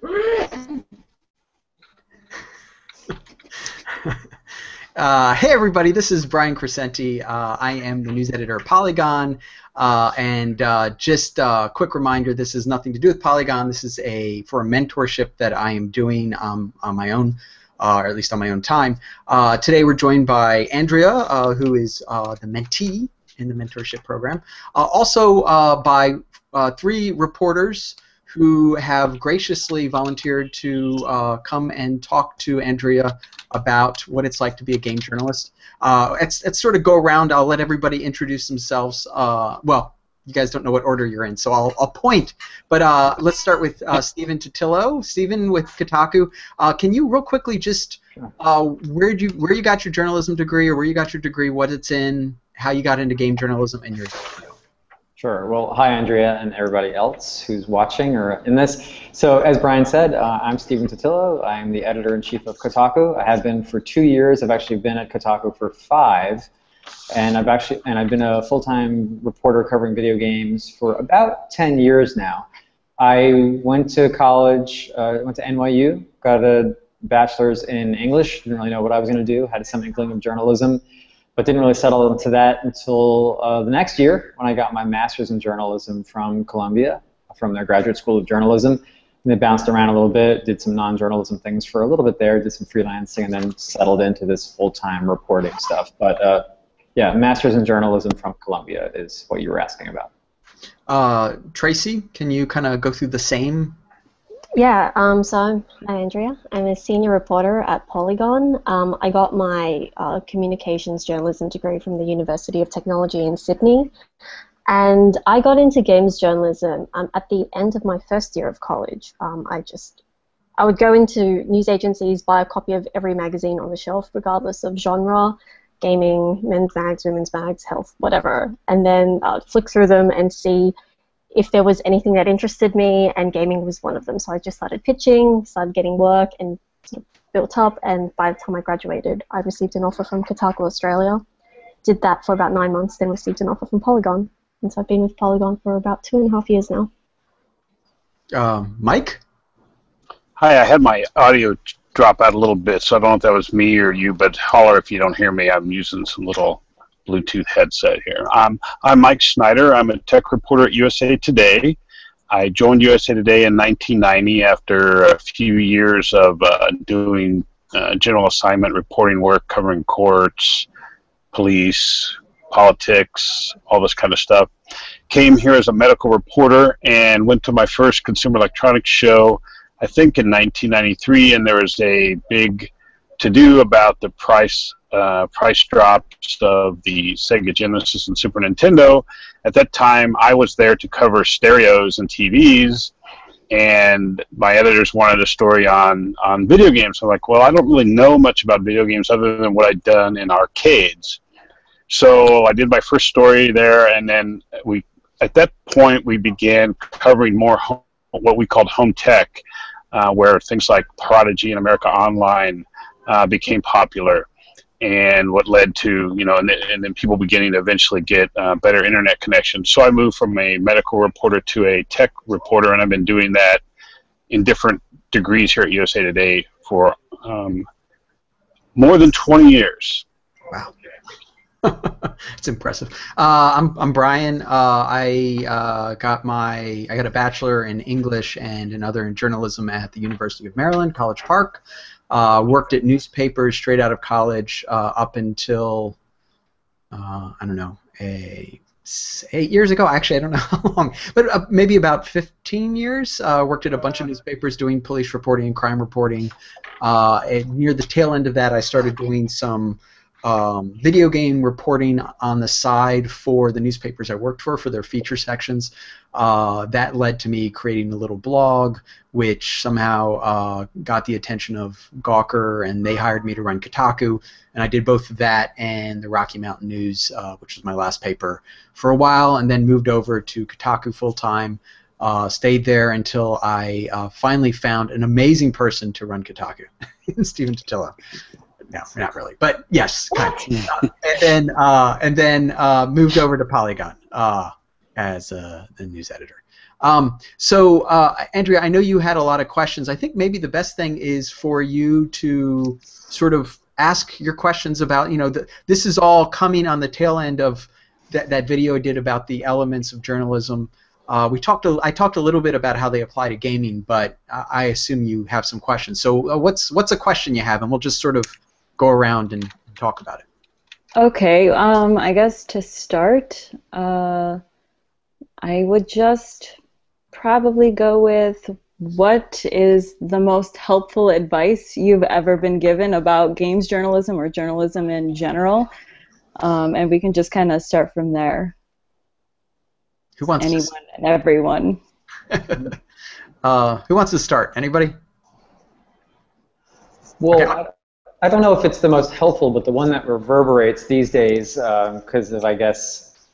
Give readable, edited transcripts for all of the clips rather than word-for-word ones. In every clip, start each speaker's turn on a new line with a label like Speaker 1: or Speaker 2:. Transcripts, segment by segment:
Speaker 1: Hey everybody, this is Brian Crescenti. I am the news editor of Polygon, and just a quick reminder, this has nothing to do with Polygon. This is for a mentorship that I am doing on my own, or at least on my own time. Today we're joined by Andrea, who is the mentee in the mentorship program. Also by three reporters who have graciously volunteered to come and talk to Andrea about what it's like to be a game journalist. Let's sort of go around. I'll let everybody introduce themselves. Well, you guys don't know what order you're in, so I'll point. But let's start with Stephen Totilo. Stephen with Kotaku. Can you real quickly just where you got your journalism degree, or where you got your degree, what it's in, how you got into game journalism, and your
Speaker 2: Sure. Well, hi, Andrea, and everybody else who's watching or in this. So, as Brian said, I'm Stephen Totilo. I'm the editor-in-chief of Kotaku. I have been for 2 years. I've actually been at Kotaku for 5, and I've been a full-time reporter covering video games for about 10 years now. I went to college, went to NYU, got a bachelor's in English. Didn't really know what I was going to do. Had some inkling of journalism, but didn't really settle into that until the next year when I got my master's in journalism from Columbia, from their graduate school of journalism. And they bounced around a little bit, did some non-journalism things for a little bit there, did some freelancing, and then settled into this full-time reporting stuff. But yeah, master's in journalism from Columbia is what you were asking about.
Speaker 1: Tracey, can you kind of go through the same?
Speaker 3: Yeah, so I'm Andrea. I'm a senior reporter at Polygon. I got my communications journalism degree from the University of Technology in Sydney. And I got into games journalism at the end of my first year of college. I would go into news agencies, buy a copy of every magazine on the shelf, regardless of genre, gaming, men's mags, women's mags, health, whatever, and then flick through them and see if there was anything that interested me, and gaming was one of them. So I just started pitching, started getting work, and sort of built up, and by the time I graduated, I received an offer from Kotaku Australia. Did that for about 9 months, then received an offer from Polygon. And so I've been with Polygon for about 2.5 years now.
Speaker 1: Mike?
Speaker 4: Hi, I had my audio drop out a little bit, so I don't know if that was me or you, but holler if you don't hear me. I'm using some little Bluetooth headset here. I'm Mike Snider. I'm a tech reporter at USA Today. I joined USA Today in 1990 after a few years of doing general assignment reporting work covering courts, police, politics, all this kind of stuff. Came here as a medical reporter and went to my first consumer electronics show, I think in 1993, and there was a big to-do about the price drops of the Sega Genesis and Super Nintendo. At that time, I was there to cover stereos and TVs, and my editors wanted a story on video games. I'm like, well, I don't really know much about video games other than what I'd done in arcades. So I did my first story there, and then at that point, we began covering more what we called home tech, where things like Prodigy and America Online became popular, and what led to, and then people beginning to eventually get better internet connections. So I moved from a medical reporter to a tech reporter, and I've been doing that in different degrees here at USA Today for more than 20 years.
Speaker 1: Wow. It's impressive. I'm Brian. I got a bachelor in English and another in journalism at the University of Maryland, College Park. Worked at newspapers straight out of college up until, I don't know, 8 years ago. Actually, I don't know how long, but maybe about 15 years. Worked at a bunch of newspapers doing police reporting and crime reporting. And near the tail end of that, I started doing some video game reporting on the side for the newspapers I worked for their feature sections. That led to me creating a little blog, which somehow got the attention of Gawker, and they hired me to run Kotaku, and I did both of that and the Rocky Mountain News, which was my last paper, for a while, and then moved over to Kotaku full-time. Stayed there until I finally found an amazing person to run Kotaku, Stephen Totilo. No, not really, but yes, kind of. And then moved over to Polygon as the news editor. Andrea, I know you had a lot of questions. I think maybe the best thing is for you to sort of ask your questions about, this is all coming on the tail end of that video I did about the elements of journalism. I talked a little bit about how they apply to gaming, but I assume you have some questions. So what's a question you have, and we'll just sort of go around and talk about it.
Speaker 5: Okay, I guess to start, I would just probably go with, what is the most helpful advice you've ever been given about games journalism or journalism in general? And we can just kind of start from there.
Speaker 1: Who wants
Speaker 5: Anyone and everyone.
Speaker 1: Who wants to start? Anybody?
Speaker 2: Well,
Speaker 1: Okay.
Speaker 2: I don't know if it's the most helpful, but the one that reverberates these days because of, I guess,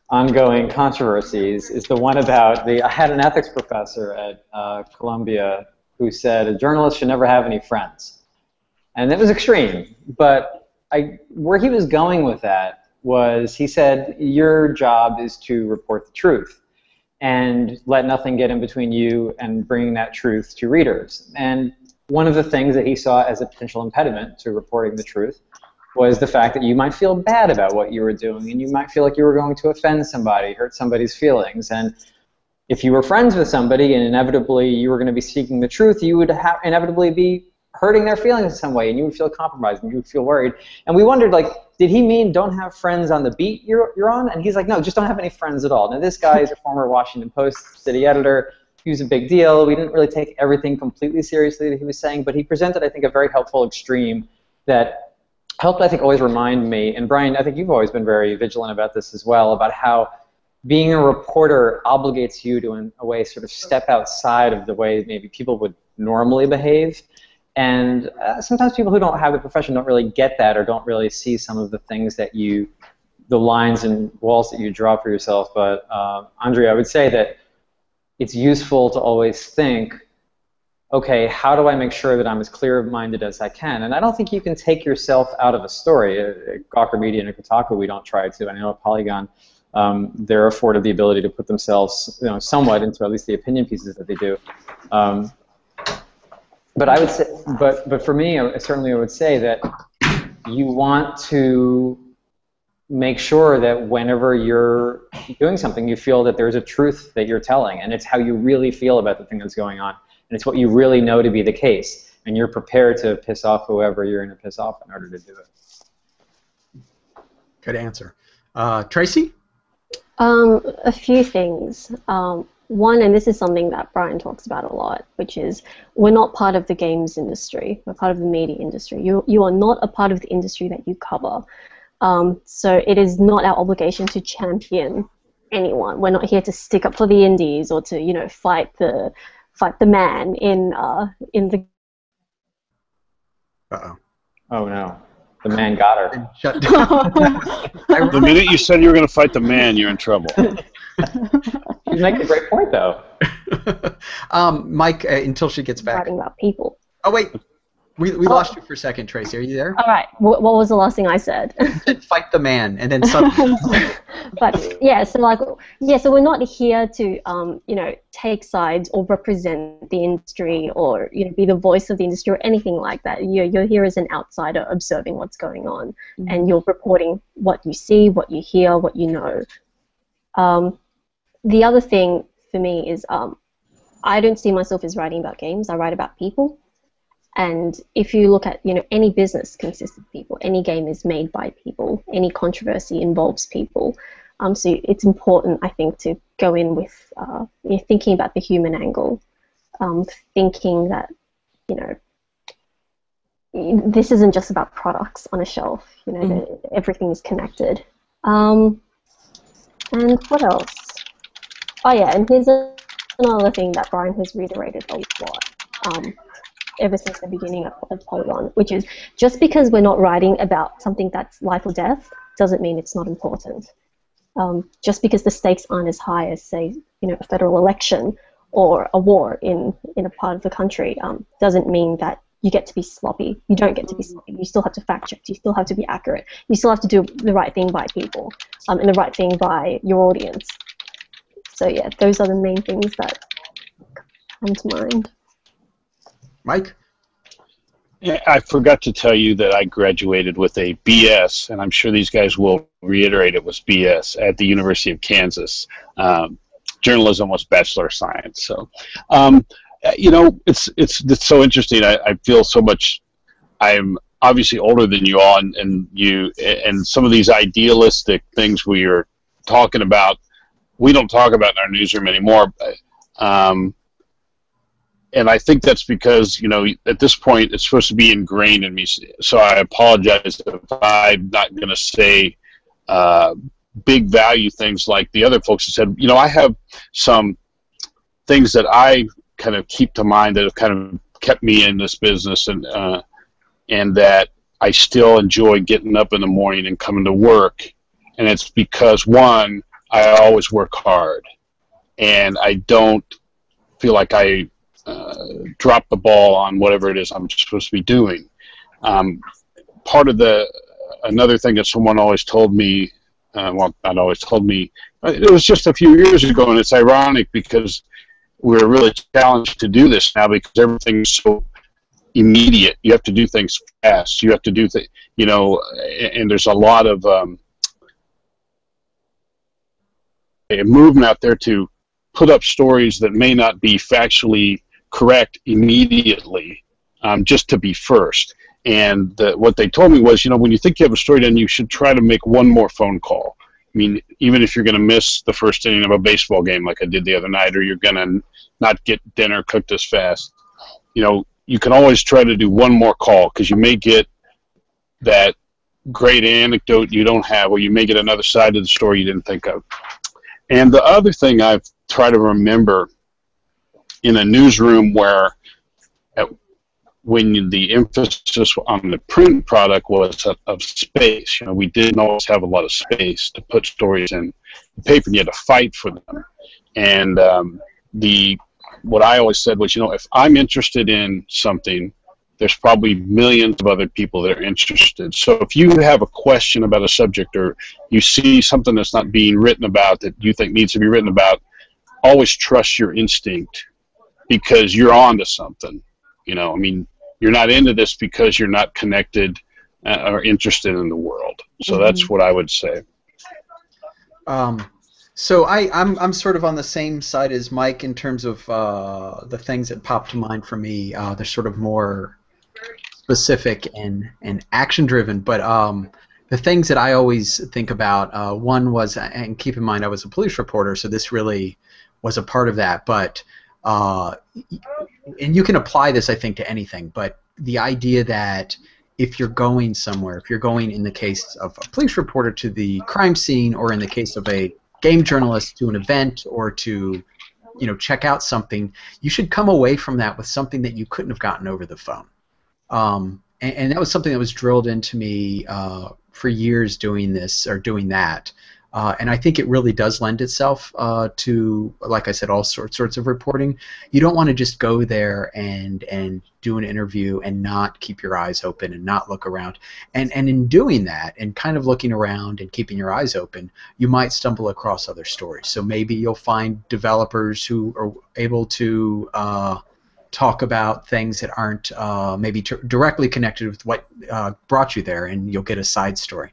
Speaker 2: ongoing controversies is the one about I had an ethics professor at Columbia who said a journalist should never have any friends. And it was extreme, but where he was going with that was, he said, your job is to report the truth and let nothing get in between you and bringing that truth to readers. And one of the things that he saw as a potential impediment to reporting the truth was the fact that you might feel bad about what you were doing, and you might feel like you were going to offend somebody, hurt somebody's feelings. And if you were friends with somebody and inevitably you were going to be seeking the truth, you would inevitably be hurting their feelings in some way, and you would feel compromised, and you would feel worried. And we wondered, like, did he mean don't have friends on the beat you're on? And he's like, no, just don't have any friends at all. Now, this guy is a former Washington Post city editor. He was a big deal. We didn't really take everything completely seriously that he was saying, but he presented, I think, a very helpful extreme that helped, I think, always remind me, and Brian, I think you've always been very vigilant about this as well, about how being a reporter obligates you to, in a way, sort of step outside of the way maybe people would normally behave. And sometimes people who don't have the profession don't really get that, or don't really see some of the things that the lines and walls that you draw for yourself. But Andrea, I would say that it's useful to always think, okay, how do I make sure that I'm as clear-minded as I can? And I don't think you can take yourself out of a story. At Gawker Media and at Kotaku, we don't try to. I know at Polygon, they're afforded the ability to put themselves, somewhat into at least the opinion pieces that they do. But I would say, but for me, certainly I would say that you want to make sure that whenever you're doing something, you feel that there's a truth that you're telling, and it's how you really feel about the thing that's going on. And it's what you really know to be the case, and you're prepared to piss off whoever you're going to piss off in order to do it.
Speaker 1: Good answer. Tracey?
Speaker 3: A few things. One, and this is something that Brian talks about a lot, which is we're not part of the games industry. We're part of the media industry. You are not a part of the industry that you cover. So it is not our obligation to champion anyone. We're not here to stick up for the indies or to, fight the man in the.
Speaker 1: Uh-oh.
Speaker 2: Oh no, the man got her.
Speaker 1: Shut down.
Speaker 4: The minute you said you were going to fight the man, you're in trouble.
Speaker 2: She's making a great point, though.
Speaker 1: Mike, until she gets back.
Speaker 3: Writing about people.
Speaker 1: Oh wait, we lost you for a second, Tracey. Are you there?
Speaker 3: All right. What was the last thing I said?
Speaker 1: You said fight the man, and then suddenly.
Speaker 3: But yeah, so we're not here to take sides or represent the industry or be the voice of the industry or anything like that. You're here as an outsider observing what's going on, and you're reporting what you see, what you hear, what you know. The other thing for me is I don't see myself as writing about games. I write about people. And if you look at, any business consists of people. Any game is made by people. Any controversy involves people. So it's important, I think, to go in with thinking about the human angle, thinking that, this isn't just about products on a shelf. Everything is connected. And what else? Oh yeah, and here's another thing that Brian has reiterated a lot. Ever since the beginning of Polygon, which is just because we're not writing about something that's life or death doesn't mean it's not important. Just because the stakes aren't as high as, say, a federal election or a war in a part of the country doesn't mean that you get to be sloppy. You don't get to be sloppy. You still have to fact check. You still have to be accurate. You still have to do the right thing by people and the right thing by your audience. So yeah, those are the main things that come to mind.
Speaker 1: Mike?
Speaker 4: Yeah, I forgot to tell you that I graduated with a BS, and I'm sure these guys will reiterate it was BS at the University of Kansas. Journalism was Bachelor of Science. So, you know, it's so interesting. I feel so much. I'm obviously older than you all, and some of these idealistic things we are talking about, we don't talk about in our newsroom anymore. And I think that's because, you know, at this point it's supposed to be ingrained in me. So I apologize if I'm not going to say big value things like the other folks have said. You know, I have some things that I kind of keep to mind that have kind of kept me in this business, and that I still enjoy getting up in the morning and coming to work. And it's because, one, I always work hard, and I don't feel like I drop the ball on whatever it is I'm supposed to be doing. Part of another thing that someone always told me, well, not always told me, it was just a few years ago, and it's ironic because we're really challenged to do this now because everything's so immediate. You have to do things fast. You have to do things, you know, and there's a lot of a movement out there to put up stories that may not be factually correct immediately, just to be first. And what they told me was, you know, when you think you have a story done, you should try to make one more phone call. I mean, even if you're going to miss the first inning of a baseball game like I did the other night, or you're going to not get dinner cooked as fast, you know, you can always try to do one more call because you may get that great anecdote you don't have, or you may get another side of the story you didn't think of. And the other thing I've tried to remember in a newsroom where when the emphasis on the print product was of space, you know, we didn't always have a lot of space to put stories in the paper, and you had to fight for them. And what I always said was, you know, if I'm interested in something, there's probably millions of other people that are interested. So if you have a question about a subject, or you see something that's not being written about that you think needs to be written about, always trust your instinct because you're on to something. You know, I mean, you're not into this because you're not connected or interested in the world. So that's what I would say.
Speaker 1: So I'm sort of on the same side as Mike in terms of the things that pop to mind for me. They're sort of more specific and action-driven, but the things that I always think about, one was, and keep in mind I was a police reporter, so this really was a part of that, but and you can apply this, I think, to anything, but the idea that if you're going somewhere, if you're going, in the case of a police reporter, to the crime scene, or in the case of a game journalist, to an event, or to, you know, check out something, you should come away from that with something that you couldn't have gotten over the phone. And that was something that was drilled into me for years doing this or doing that. And I think it really does lend itself to, like I said, all sorts of reporting. You don't want to just go there and do an interview and not keep your eyes open and not look around. And in doing that and kind of looking around and keeping your eyes open, you might stumble across other stories. So maybe you'll find developers who are able to talk about things that aren't maybe directly connected with what brought you there, and you'll get a side story.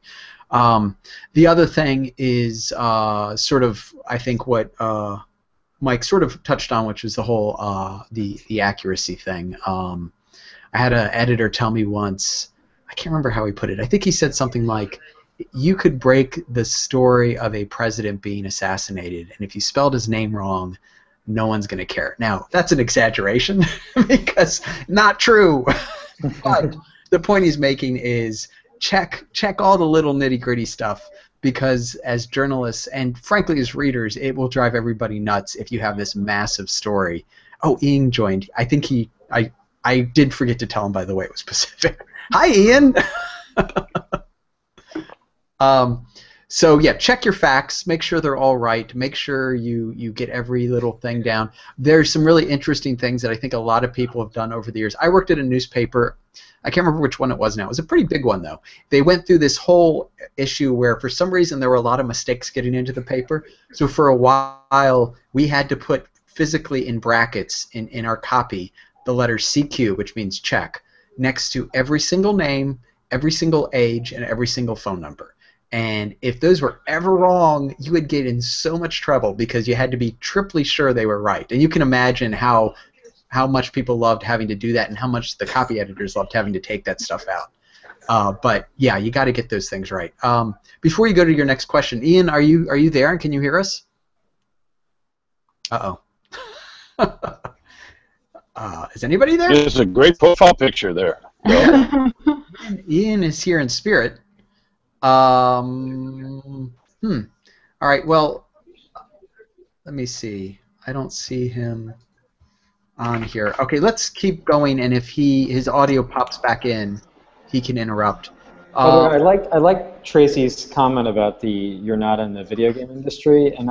Speaker 1: The other thing is sort of, I think, what Mike sort of touched on, which is the whole the accuracy thing. I had an editor tell me once, I can't remember how he put it, I think he said something like, you could break the story of a president being assassinated, and if you spelled his name wrong, no one's going to care. Now, that's an exaggeration because not true. But the point he's making is check all the little nitty-gritty stuff, because as journalists and frankly as readers, it will drive everybody nuts if you have this massive story. Oh, Ian joined. I think I did forget to tell him, by the way, it was Pacific. Hi, Ian. So yeah, check your facts. Make sure they're all right. Make sure you get every little thing down. There's some really interesting things that I think a lot of people have done over the years. I worked at a newspaper. I can't remember which one it was now. It was a pretty big one though. They went through this whole issue where for some reason there were a lot of mistakes getting into the paper. So for a while we had to put physically in brackets in our copy the letter CQ, which means check, next to every single name, every single age, and every single phone number. And if those were ever wrong, you would get in so much trouble because you had to be triply sure they were right. And you can imagine how much people loved having to do that and how much the copy editors loved having to take that stuff out. But yeah, you got to get those things right. Before you go to your next question, Ian, are you there and can you hear us? Uh-oh. Is anybody there?
Speaker 4: There's a great profile picture there.
Speaker 1: Ian is here in spirit. All right, well, let me see. I don't see him on here. Okay, let's keep going, and if his audio pops back in, he can interrupt.
Speaker 2: I like Tracey's comment about you're not in the video game industry, and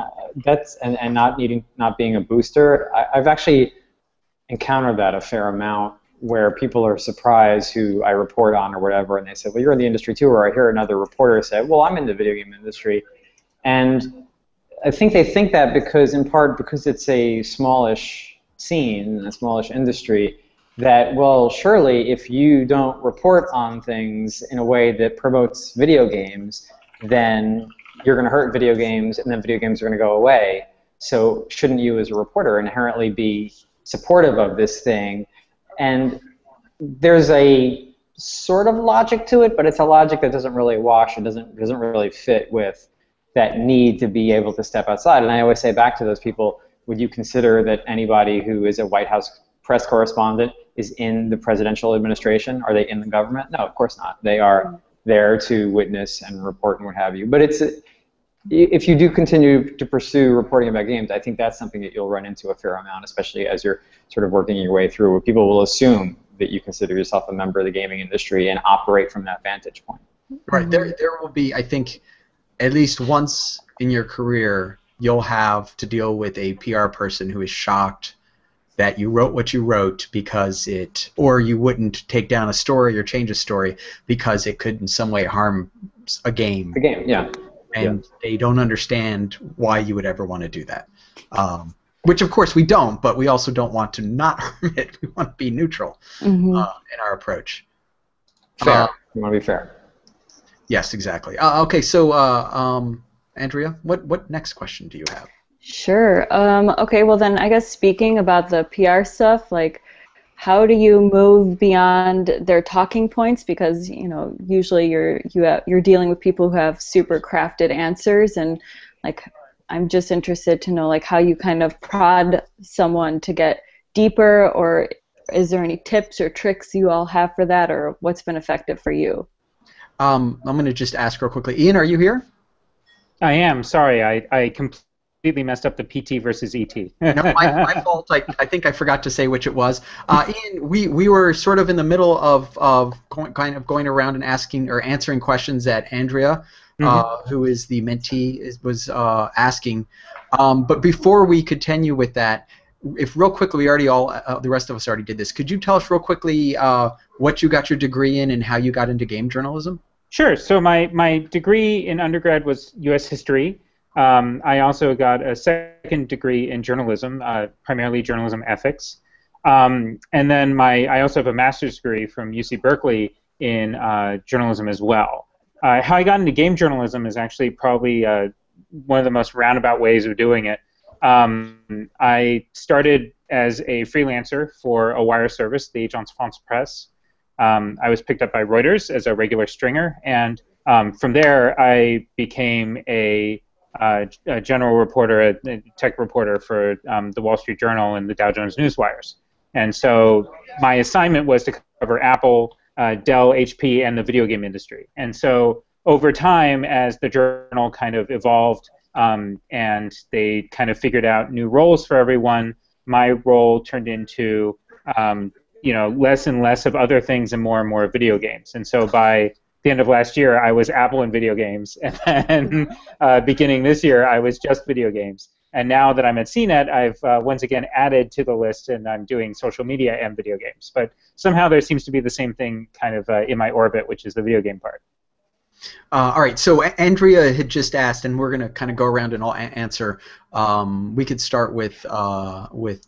Speaker 2: and not being a booster. I've actually encountered that a fair amount, where people are surprised who I report on or whatever, and they say, well, you're in the industry too, or I hear another reporter say, well, I'm in the video game industry. And I think they think that in part because it's a smallish scene, a smallish industry, that, well, surely if you don't report on things in a way that promotes video games, then you're going to hurt video games, and then video games are going to go away. So shouldn't you as a reporter inherently be supportive of this thing? And there's a sort of logic to it, but it's a logic that doesn't really wash and doesn't really fit with that need to be able to step outside. And I always say back to those people, would you consider that anybody who is a White House press correspondent is in the presidential administration? Are they in the government? No, of course not. They are there to witness and report and what have you. But if you do continue to pursue reporting about games, I think that's something that you'll run into a fair amount, especially as you're sort of working your way through, where people will assume that you consider yourself a member of the gaming industry and operate from that vantage point.
Speaker 1: Right. There will be, I think, at least once in your career, you'll have to deal with a PR person who is shocked that you wrote what you wrote because or you wouldn't take down a story or change a story because it could in some way harm a game.
Speaker 2: A game, yeah.
Speaker 1: And they don't understand why you would ever want to do that. Which, of course, we don't, but we also don't want to not harm it. We want to be neutral in our approach.
Speaker 2: Fair. You want to be fair.
Speaker 1: Yes, exactly. Okay, so, Andrea, what next question do you have?
Speaker 5: Sure. Okay, well then I guess speaking about the PR stuff, like how do you move beyond their talking points? Because usually you're dealing with people who have super crafted answers, and like I'm just interested to know like how you kind of prod someone to get deeper, or is there any tips or tricks you all have for that, or what's been effective for you?
Speaker 1: I'm going to just ask real quickly. Ian, are you here?
Speaker 6: I am. Sorry, I completely messed up the PT versus ET.
Speaker 1: No, my fault. I think I forgot to say which it was. Ian, we were sort of in the middle of going around and asking or answering questions that Andrea, who is the mentee, was asking. But before we continue with that, if real quickly, we already the rest of us already did this. Could you tell us real quickly what you got your degree in and how you got into game journalism?
Speaker 6: Sure. So my degree in undergrad was U.S. history. I also got a second degree in journalism, primarily journalism ethics. And then I also have a master's degree from UC Berkeley in journalism as well. How I got into game journalism is actually probably one of the most roundabout ways of doing it. I started as a freelancer for a wire service, the Agence France Presse. I was picked up by Reuters as a regular stringer, and from there I became a general reporter, a tech reporter for the Wall Street Journal and the Dow Jones Newswires. And so my assignment was to cover Apple, Dell, HP, and the video game industry. And so over time, as the journal kind of evolved and they kind of figured out new roles for everyone, my role turned into less and less of other things and more of video games. And so by the end of last year, I was Apple and video games, and then beginning this year, I was just video games. And now that I'm at Cnet, I've once again added to the list, and I'm doing social media and video games. But somehow there seems to be the same thing kind of in my orbit, which is the video game part.
Speaker 1: All right, so Andrea had just asked, and we're going to kind of go around and all answer. We could start with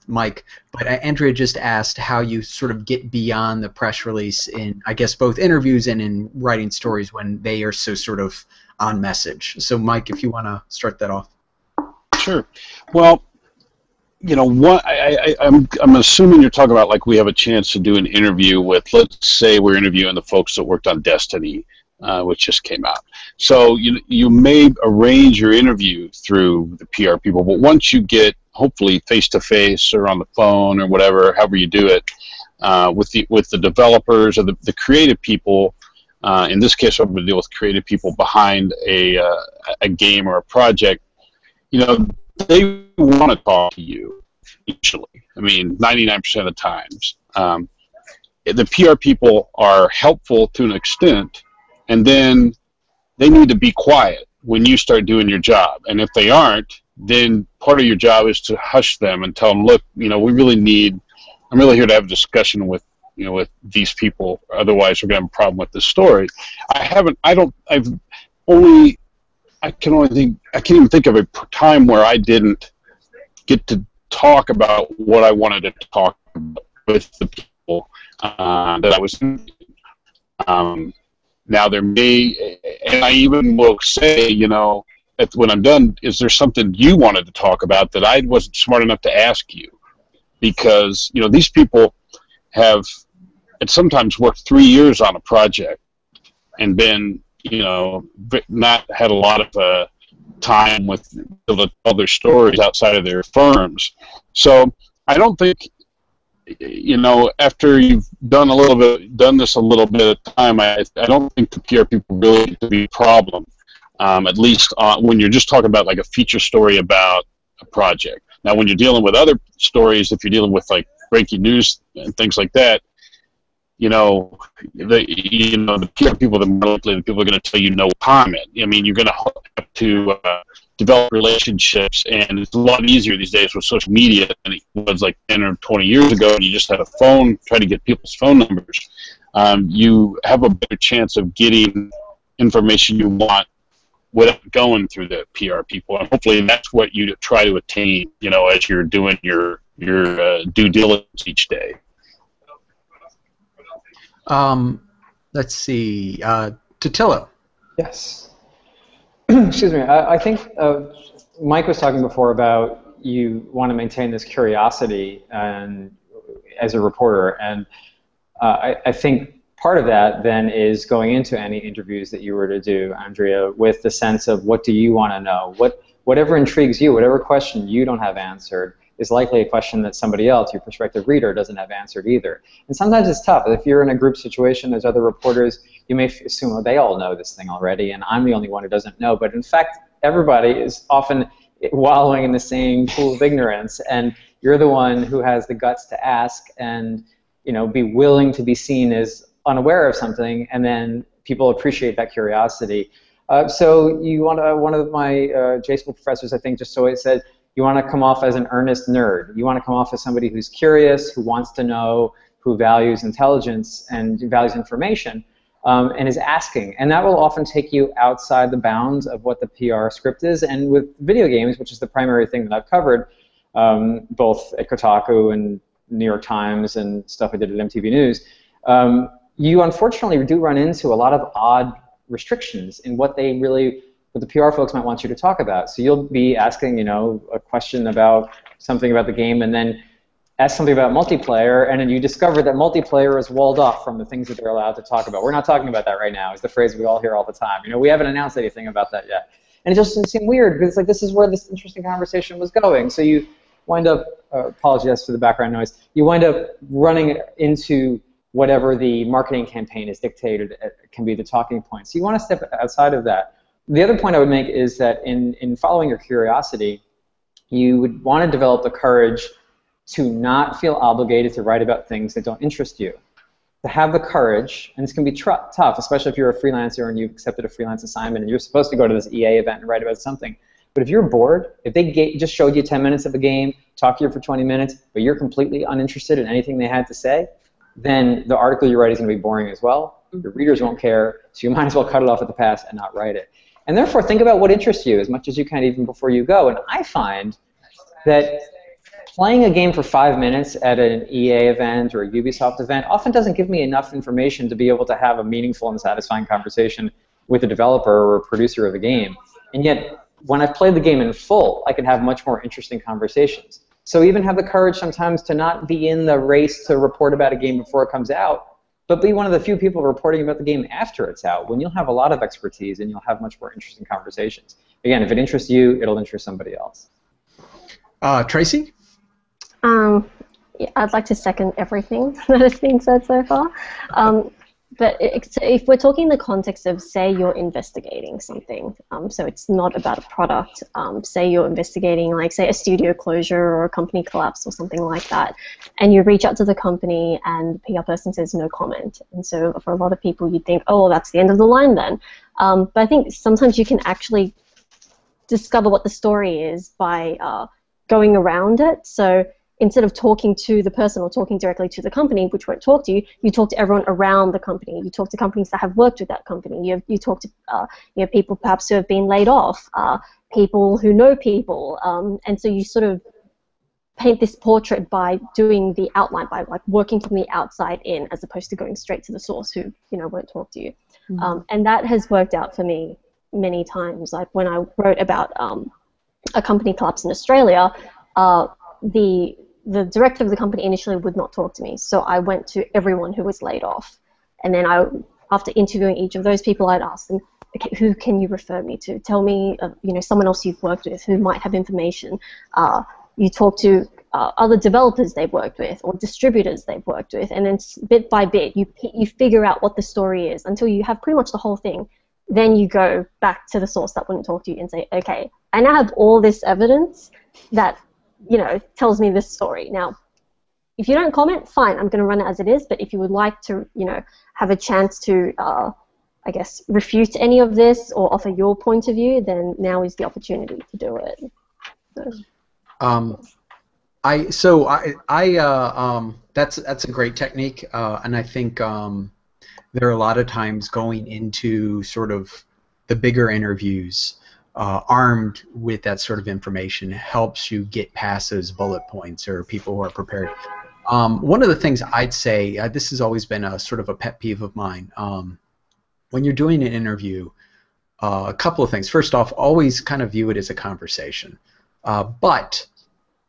Speaker 1: Mike, but Andrea just asked how you sort of get beyond the press release in, I guess, both interviews and in writing stories when they are so sort of on message. So, Mike, if you want to start that off.
Speaker 4: Sure. Well, you know, what I'm assuming you're talking about, like, we have a chance to do an interview with, let's say we're interviewing the folks that worked on Destiny, which just came out. So you may arrange your interview through the PR people, but once you get, hopefully, face-to-face or on the phone or whatever, however you do it, with the developers or the creative people, in this case, I'm going to deal with creative people behind a game or a project, you know, they want to talk to you, usually. I mean, 99% of the times. The PR people are helpful to an extent, and then they need to be quiet when you start doing your job. And if they aren't, then part of your job is to hush them and tell them, look, you know, I'm really here to have a discussion with these people. Otherwise, we're going to have a problem with this story. I can't even think of a time where I didn't get to talk about what I wanted to talk about with the people that I was now there may, and I even will say, you know, when I'm done, is there something you wanted to talk about that I wasn't smart enough to ask you? Because, you know, these people have sometimes worked 3 years on a project and been, you know, not had a lot of time with to tell their stories outside of their firms. So I don't think, you know, after you've done this a little bit of time, I don't think the PR people really get to be a problem. At least when you're just talking about like a feature story about a project. Now, when you're dealing with other stories, if you're dealing with like breaking news and things like that, you know, the PR people, the people are going to tell you no comment. I mean, you're going to have to develop relationships, and it's a lot easier these days with social media than it was like 10 or 20 years ago, and you just had a phone, try to get people's phone numbers. You have a better chance of getting information you want without going through the PR people, and hopefully that's what you try to attain, you know, as you're doing your due diligence each day.
Speaker 1: Let's see, Totilo.
Speaker 2: Yes. Excuse me. I think Mike was talking before about you want to maintain this curiosity and as a reporter, and I think part of that then is going into any interviews that you were to do, Andrea, with the sense of what do you want to know, whatever intrigues you, whatever question you don't have answered is likely a question that somebody else, your prospective reader, doesn't have answered either. And sometimes it's tough. If you're in a group situation, there's other reporters, you may assume, oh, they all know this thing already, and I'm the only one who doesn't know. But in fact, everybody is often wallowing in the same pool of ignorance, and you're the one who has the guts to ask and, you know, be willing to be seen as unaware of something, and then people appreciate that curiosity. So you want to, one of my J school professors, I think, just so it said, you want to come off as an earnest nerd. You want to come off as somebody who's curious, who wants to know, who values intelligence and values information, and is asking. And that will often take you outside the bounds of what the PR script is. And with video games, which is the primary thing that I've covered, both at Kotaku and New York Times and stuff I did at MTV News, you unfortunately do run into a lot of odd restrictions in what they really, what the PR folks might want you to talk about. So you'll be asking, you know, a question about something about the game, and then ask something about multiplayer, and then you discover that multiplayer is walled off from the things that they're allowed to talk about. We're not talking about that right now, is the phrase we all hear all the time. You know, we haven't announced anything about that yet. And it just doesn't seem weird, because it's like, this is where this interesting conversation was going. So you wind up, apologies for the background noise, you wind up running into whatever the marketing campaign is dictated can be the talking point. So you want to step outside of that. The other point I would make is that in following your curiosity, you would want to develop the courage to not feel obligated to write about things that don't interest you. to have the courage, and it's going to be tough, especially if you're a freelancer and you've accepted a freelance assignment and you're supposed to go to this EA event and write about something. But if you're bored, if they just showed you 10 minutes of a game, talk to you for 20 minutes, but you're completely uninterested in anything they had to say, then the article you write is going to be boring as well. Your readers won't care, so you might as well cut it off at the pass and not write it. And therefore, think about what interests you as much as you can even before you go. And I find that playing a game for 5 minutes at an EA event or a Ubisoft event often doesn't give me enough information to be able to have a meaningful and satisfying conversation with a developer or a producer of a game. And yet, when I've played the game in full, I can have much more interesting conversations. So even have the courage sometimes to not be in the race to report about a game before it comes out, but be one of the few people reporting about the game after it's out, when you'll have a lot of expertise and you'll have much more interesting conversations. Again, if it interests you, it'll interest somebody else.
Speaker 1: Tracey?
Speaker 3: Yeah, I'd like to second everything that has been said so far. But if we're talking in the context of, say, you're investigating something, so it's not about a product, say you're investigating, like, say, a studio closure or a company collapse or something like that, and you reach out to the company and the PR person says no comment. And so for a lot of people, you'd think, oh, well, that's the end of the line then. But I think sometimes you can actually discover what the story is by going around it. So instead of talking to the person or talking directly to the company, which won't talk to you, you talk to everyone around the company. You talk to companies that have worked with that company. You talk to people perhaps who have been laid off, people who know people, and so you sort of paint this portrait by doing the outline, by like working from the outside in, as opposed to going straight to the source who won't talk to you. And that has worked out for me many times. Like when I wrote about a company collapse in Australia, the director of the company initially would not talk to me, so I went to everyone who was laid off, and then after interviewing each of those people, I'd ask them, okay, who can you refer me to? Tell me, someone else you've worked with who might have information. You talk to other developers they've worked with or distributors they've worked with, and then bit by bit you figure out what the story is until you have pretty much the whole thing. Then you go back to the source that wouldn't talk to you and say, okay, I now have all this evidence that tells me this story. Now, if you don't comment, fine, I'm going to run it as it is, but if you would like to, have a chance to, I guess, refute any of this or offer your point of view, then now is the opportunity to do it.
Speaker 1: That's a great technique, and I think there are a lot of times going into sort of the bigger interviews, armed with that sort of information helps you get past those bullet points or people who are prepared. One of the things I'd say, this has always been a sort of a pet peeve of mine, when you're doing an interview, a couple of things. First off, always kind of view it as a conversation, but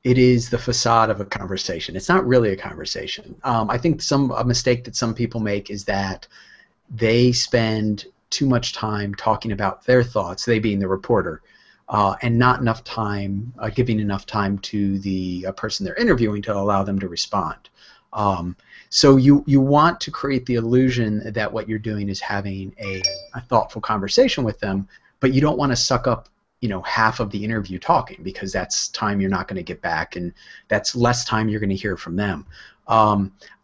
Speaker 1: it is the facade of a conversation. It's not really a conversation. I think a mistake that some people make is that they spend too much time talking about their thoughts, they being the reporter, and not enough time, giving enough time to the person they're interviewing to allow them to respond. So you want to create the illusion that what you're doing is having a thoughtful conversation with them, but you don't want to suck up half of the interview talking, because that's time you're not going to get back, and that's less time you're going to hear from them.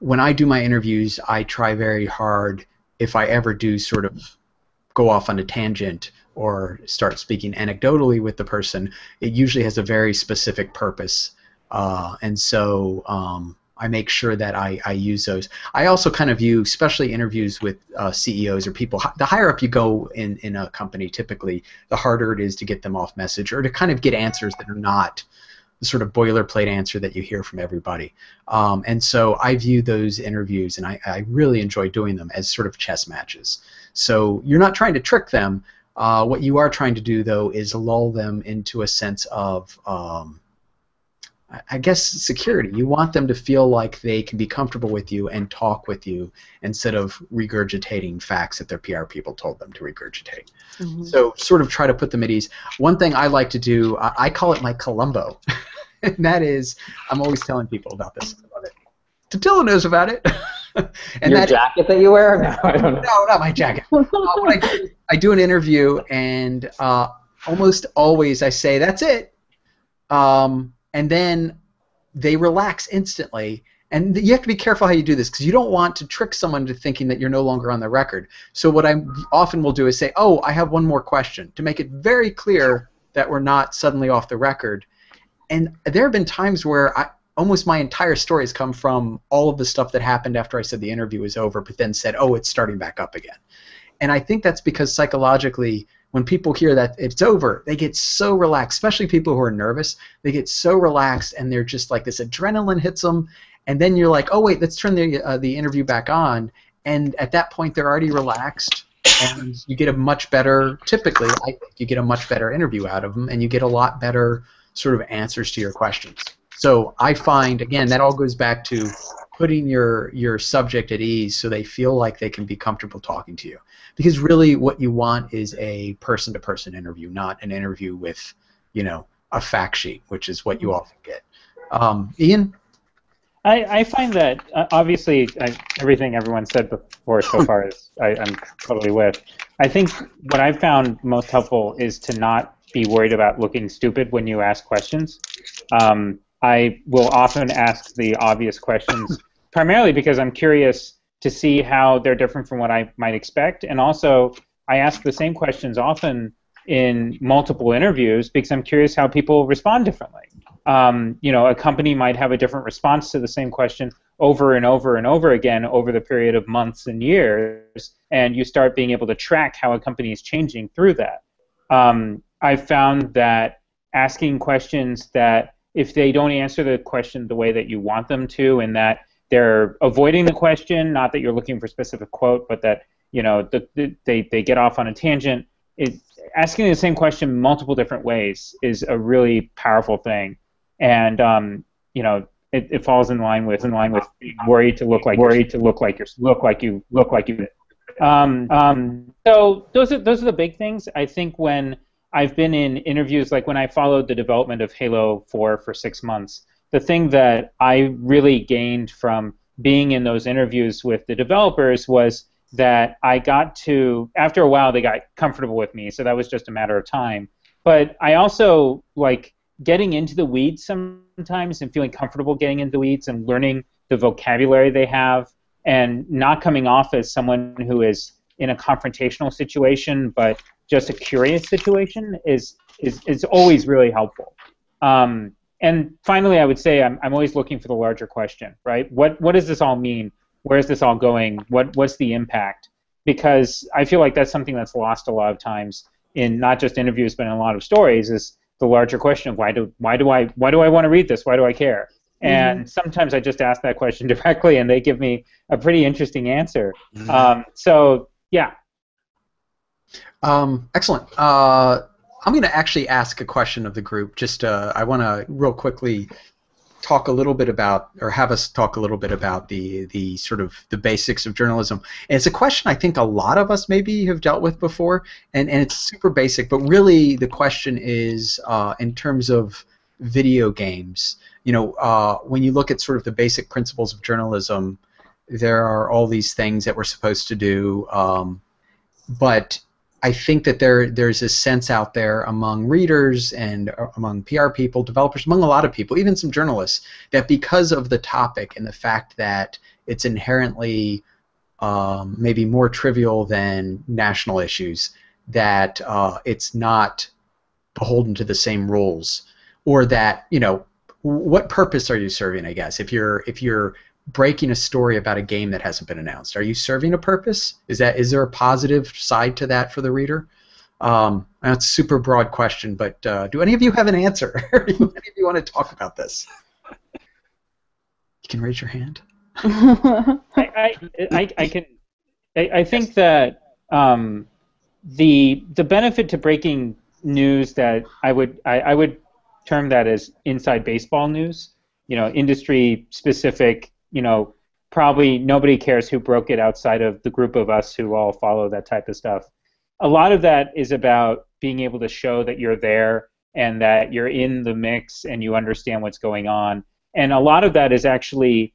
Speaker 1: When I do my interviews, I try very hard, if I ever do sort of go off on a tangent or start speaking anecdotally with the person, it usually has a very specific purpose, and so I make sure that I use those. I also kind of view, especially interviews with CEOs or people, the higher up you go in a company, typically, the harder it is to get them off message or to kind of get answers that are not the sort of boilerplate answer that you hear from everybody. And so I view those interviews, and I really enjoy doing them as sort of chess matches. So you're not trying to trick them. What you are trying to do, though, is lull them into a sense of I guess security. You want them to feel like they can be comfortable with you and talk with you instead of regurgitating facts that their PR people told them to regurgitate. Mm-hmm. So sort of try to put them at ease. One thing I like to do, I call it my Columbo, and that is, I'm always telling people about this. I love it. Totilo knows about it.
Speaker 2: And your jacket that you wear? No, I don't know.
Speaker 1: No, not my jacket. I do an interview, and almost always I say, that's it. And then they relax instantly, And you have to be careful how you do this because you don't want to trick someone into thinking that you're no longer on the record. So what I often will do is say, oh, I have one more question, to make it very clear that we're not suddenly off the record. And there have been times where almost my entire story has come from all of the stuff that happened after I said the interview was over, but then said, oh, it's starting back up again. And I think that's because psychologically, when people hear that it's over, they get so relaxed, especially people who are nervous. They get so relaxed, and they're just like this adrenaline hits them. And then you're like, oh, wait, let's turn the interview back on. And at that point, they're already relaxed, and you get a much better, typically, I think you get a much better interview out of them, and you get a lot better sort of answers to your questions. So I find, again, that all goes back to putting your subject at ease so they feel like they can be comfortable talking to you. Because really what you want is a person-to-person interview, not an interview with, a fact sheet, which is what you often get. Ian?
Speaker 6: I find that, obviously, everything everyone said before so far is I'm totally with. I think what I've found most helpful is to not be worried about looking stupid when you ask questions. I will often ask the obvious questions, primarily because I'm curious to see how they're different from what I might expect, and also I ask the same questions often in multiple interviews because I'm curious how people respond differently. A company might have a different response to the same question over and over and over again over the period of months and years, and you start being able to track how a company is changing through that. I've found that asking questions that if they don't answer the question the way that you want them to, and that they're avoiding the question, not that you're looking for a specific quote, but that they get off on a tangent, asking the same question multiple different ways is a really powerful thing, and it falls in line with being worried to look like you. So those are the big things. I think when I've been in interviews, like when I followed the development of Halo 4 for 6 months, the thing that I really gained from being in those interviews with the developers was that I got to, after a while, they got comfortable with me, so that was just a matter of time. But I also like getting into the weeds sometimes and feeling comfortable getting into the weeds and learning the vocabulary they have and not coming off as someone who is in a confrontational situation, but just a curious situation is always really helpful. And finally, I would say I'm always looking for the larger question, right? What does this all mean? Where is this all going? What's the impact? Because I feel like that's something that's lost a lot of times in not just interviews, but in a lot of stories, is the larger question of why do I want to read this? Why do I care? Mm-hmm. And sometimes I just ask that question directly, and they give me a pretty interesting answer. Mm-hmm. So yeah.
Speaker 1: Excellent. I'm going to actually ask a question of the group. Just I want to real quickly talk a little bit about, or have us talk a little bit about the sort of the basics of journalism. And it's a question I think a lot of us maybe have dealt with before, and it's super basic. But really, the question is in terms of video games. When you look at sort of the basic principles of journalism, there are all these things that we're supposed to do, but I think that there's a sense out there among readers and among PR people, developers, among a lot of people, even some journalists, that because of the topic and the fact that it's inherently maybe more trivial than national issues, that it's not beholden to the same rules, or that, what purpose are you serving, I guess, if you're breaking a story about a game that hasn't been announced? Are you serving a purpose? Is there a positive side to that for the reader? That's a super broad question, but do any of you have an answer? Do any of you want to talk about this? You can raise your hand.
Speaker 6: I can. I think that the benefit to breaking news that I would term that as inside baseball news. Industry specific. Probably nobody cares who broke it outside of the group of us who all follow that type of stuff. A lot of that is about being able to show that you're there and that you're in the mix and you understand what's going on. And a lot of that is actually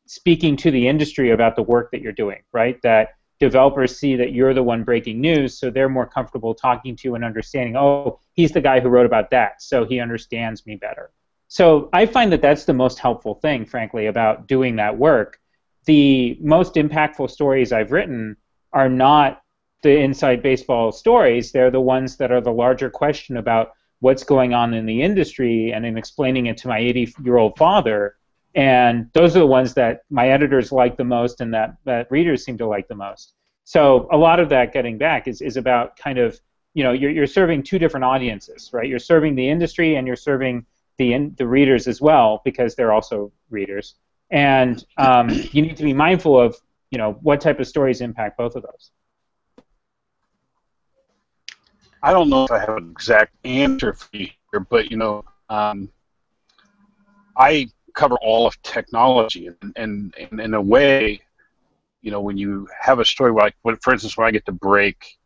Speaker 6: speaking to the industry about the work that you're doing, right? That developers see that you're the one breaking news, so they're more comfortable talking to you and understanding, oh, he's the guy who wrote about that, so he understands me better. So I find that that's the most helpful thing, frankly, about doing that work. The most impactful stories I've written are not the inside baseball stories. They're the ones that are the larger question about what's going on in the industry and in explaining it to my 80-year-old father. And those are the ones that my editors like the most and that readers seem to like the most. So a lot of that, getting back, is about kind of, you're serving two different audiences, right? You're serving the industry and you're serving the readers as well, because they're also readers. And you need to be mindful of, what type of stories impact both of those.
Speaker 4: I don't know if I have an exact answer for you here, but I cover all of technology, and in a way, when you have a story like, for instance, when I get to break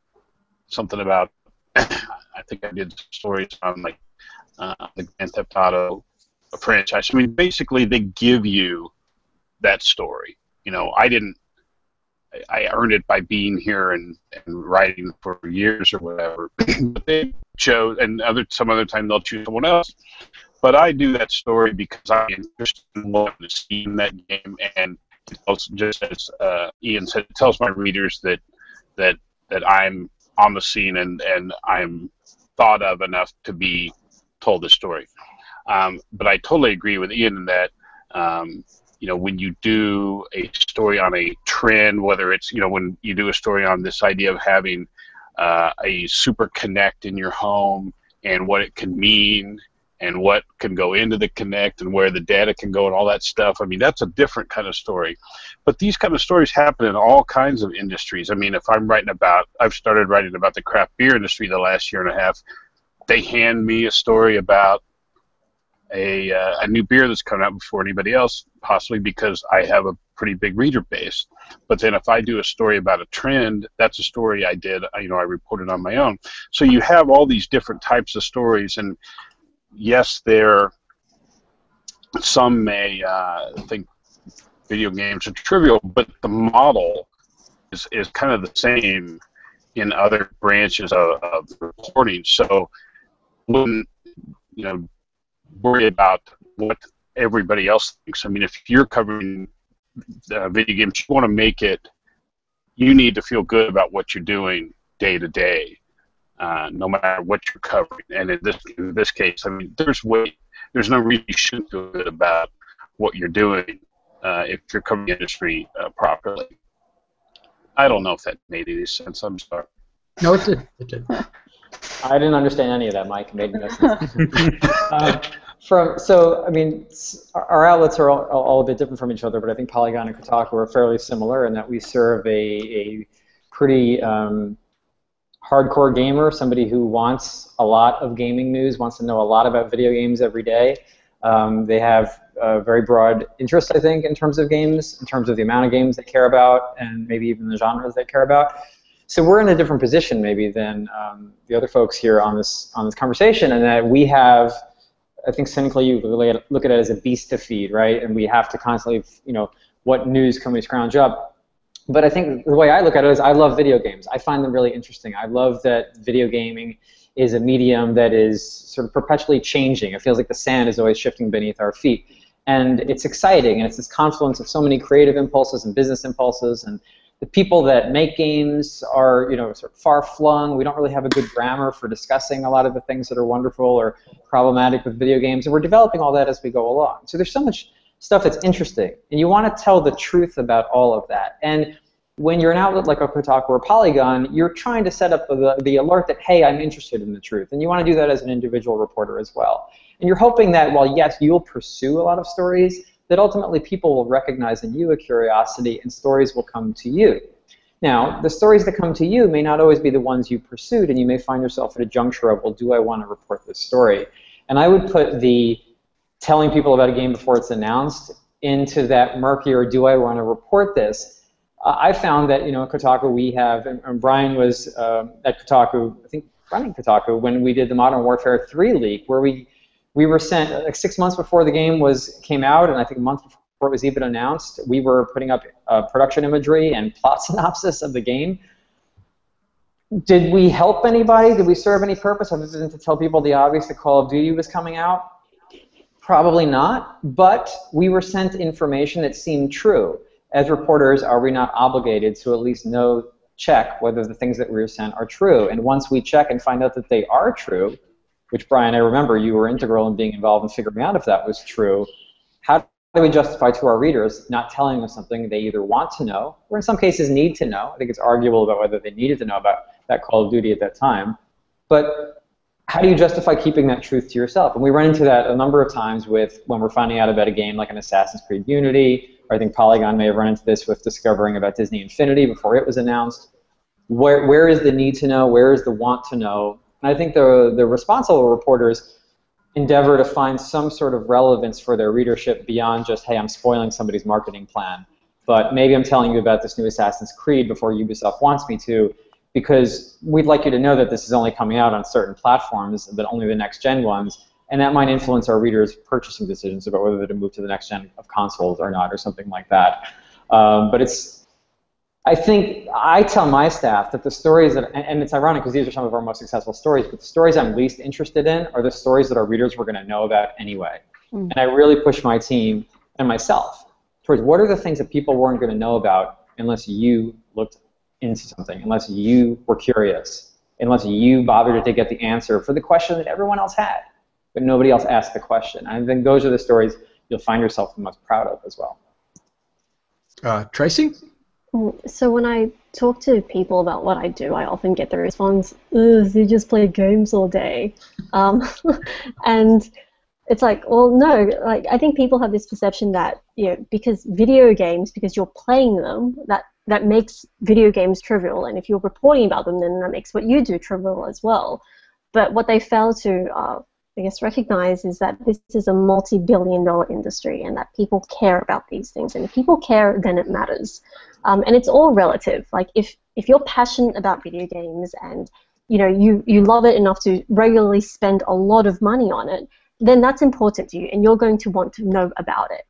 Speaker 4: something about, I think I did stories on like the Grand Theft Auto franchise. I mean, basically, they give you that story. I earned it by being here and writing for years or whatever. But they chose, and some other time they'll choose someone else. But I do that story because I'm interested in what to see in that game, and it also, just as Ian said, it tells my readers that I'm on the scene and I'm thought of enough to be told the story. But I totally agree with Ian in that. When you do a story on a trend, whether it's, when you do a story on this idea of having a super Connect in your home and what it can mean and what can go into the Connect and where the data can go and all that stuff, I mean, that's a different kind of story. But these kind of stories happen in all kinds of industries. I mean, if I've started writing about the craft beer industry the last year and a half, they hand me a story about a new beer that's coming out before anybody else, possibly because I have a pretty big reader base. But then if I do a story about a trend, that's a story I did, I reported on my own. So you have all these different types of stories, and yes, some may think video games are trivial, but the model is kind of the same in other branches of reporting. So wouldn't, worry about what everybody else thinks. I mean, if you're covering video games, you want to make it, you need to feel good about what you're doing day to day, no matter what you're covering. And in this case, I mean, there's no reason you shouldn't feel good about what you're doing if you're covering the industry properly. I don't know if that made any sense. I'm sorry.
Speaker 1: No, it did. It did.
Speaker 2: I didn't understand any of that, Mike. It made no sense. So, I mean, our outlets are all a bit different from each other, but I think Polygon and Kotaku are fairly similar in that we serve a pretty hardcore gamer, somebody who wants a lot of gaming news, wants to know a lot about video games every day. They have a very broad interest, I think, in terms of games, in terms of the amount of games they care about, and maybe even the genres they care about. So we're in a different position maybe than the other folks here on this conversation, and that we have, I think cynically you look at it as a beast to feed, right? And we have to constantly, what news can we scrounge up? But I think the way I look at it is I love video games. I find them really interesting. I love that video gaming is a medium that is sort of perpetually changing. It feels like the sand is always shifting beneath our feet. And it's exciting, and it's this confluence of so many creative impulses and business impulses, and the people that make games are, sort of far-flung. We don't really have a good grammar for discussing a lot of the things that are wonderful or problematic with video games, and we're developing all that as we go along. So there's so much stuff that's interesting, and you want to tell the truth about all of that. And when you're an outlet like a Kotaku or Polygon, you're trying to set up the alert that, hey, I'm interested in the truth, and you want to do that as an individual reporter as well. And you're hoping that, while yes, you'll pursue a lot of stories, that ultimately people will recognize in you a curiosity and stories will come to you. Now, the stories that come to you may not always be the ones you pursued, and you may find yourself at a juncture of, well, do I want to report this story? And I would put the telling people about a game before it's announced into that murkier, do I want to report this? I found that, at Kotaku we have, and Brian was at Kotaku, I think running Kotaku, when we did the Modern Warfare 3 leak, where we were sent, like 6 months before the game came out, and I think a month before it was even announced, we were putting up production imagery and plot synopsis of the game. Did we help anybody? Did we serve any purpose other than to tell people the obvious that Call of Duty was coming out? Probably not, but we were sent information that seemed true. As reporters, are we not obligated to at least check whether the things that we were sent are true? And once we check and find out that they are true, which, Brian, I remember you were integral in being involved in figuring out if that was true, how do we justify to our readers not telling them something they either want to know or in some cases need to know? I think it's arguable about whether they needed to know about that Call of Duty at that time. But how do you justify keeping that truth to yourself? And we run into that a number of times with when we're finding out about a game like an Assassin's Creed Unity, or I think Polygon may have run into this with discovering about Disney Infinity before it was announced. Where is the need to know? Where is the want to know? And I think the responsible reporters endeavor to find some sort of relevance for their readership beyond just, hey, I'm spoiling somebody's marketing plan. But maybe I'm telling you about this new Assassin's Creed before Ubisoft wants me to, because we'd like you to know that this is only coming out on certain platforms, but only the next-gen ones, and that might influence our readers' purchasing decisions about whether to move to the next gen of consoles or not, or something like that. But I think I tell my staff that the stories that, and it's ironic because these are some of our most successful stories, but the stories I'm least interested in are the stories that our readers were going to know about anyway. And I really push my team and myself towards what are the things that people weren't going to know about unless you looked into something, unless you were curious, unless you bothered to get the answer for the question that everyone else had, but nobody else asked the question. I think those are the stories you'll find yourself the most proud of as well.
Speaker 1: Tracey?
Speaker 3: So when I talk to people about what I do, I often get the response, "Ugh, they just play games all day." And it's like, well, no, like I think people have this perception that, you know, because video games, because you're playing them, that makes video games trivial, and if you're reporting about them, then that makes what you do trivial as well. But what they fail to, I guess, recognize is that this is a multi-billion-dollar industry, and that people care about these things, and if people care, then it matters. And it's all relative. Like if you're passionate about video games and you love it enough to regularly spend a lot of money on it, then that's important to you, and you're going to want to know about it.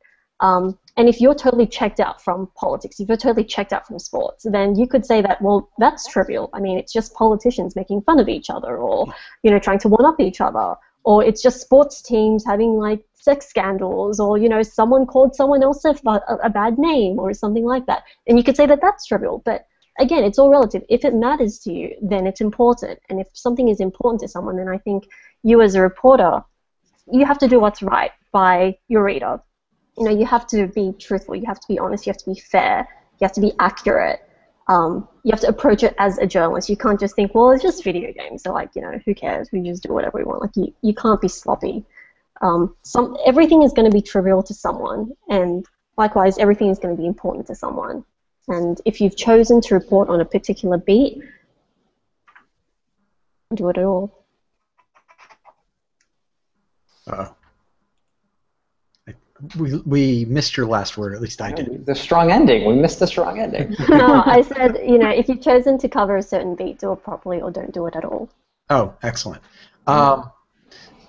Speaker 3: And if you're totally checked out from politics, if you're totally checked out from sports, then you could say that, well, that's trivial. I mean, it's just politicians making fun of each other, or trying to one-up each other, or it's just sports teams having like sex scandals, or someone called someone else a bad name or something like that. And you could say that that's trivial, but again, it's all relative. If it matters to you, then it's important. And if something is important to someone, then I think you as a reporter, you have to do what's right by your reader. You have to be truthful, you have to be honest, you have to be fair, you have to be accurate. You have to approach it as a journalist. You can't just think, well, it's just video games, so like, who cares? We just do whatever we want. Like you can't be sloppy. Everything is going to be trivial to someone, and likewise, everything is going to be important to someone. And if you've chosen to report on a particular beat, do it at all.
Speaker 1: We missed your last word, at least I did.
Speaker 2: The strong ending. We missed the strong ending.
Speaker 3: No, I said, if you've chosen to cover a certain beat, do it properly or don't do it at all.
Speaker 1: Oh, excellent. So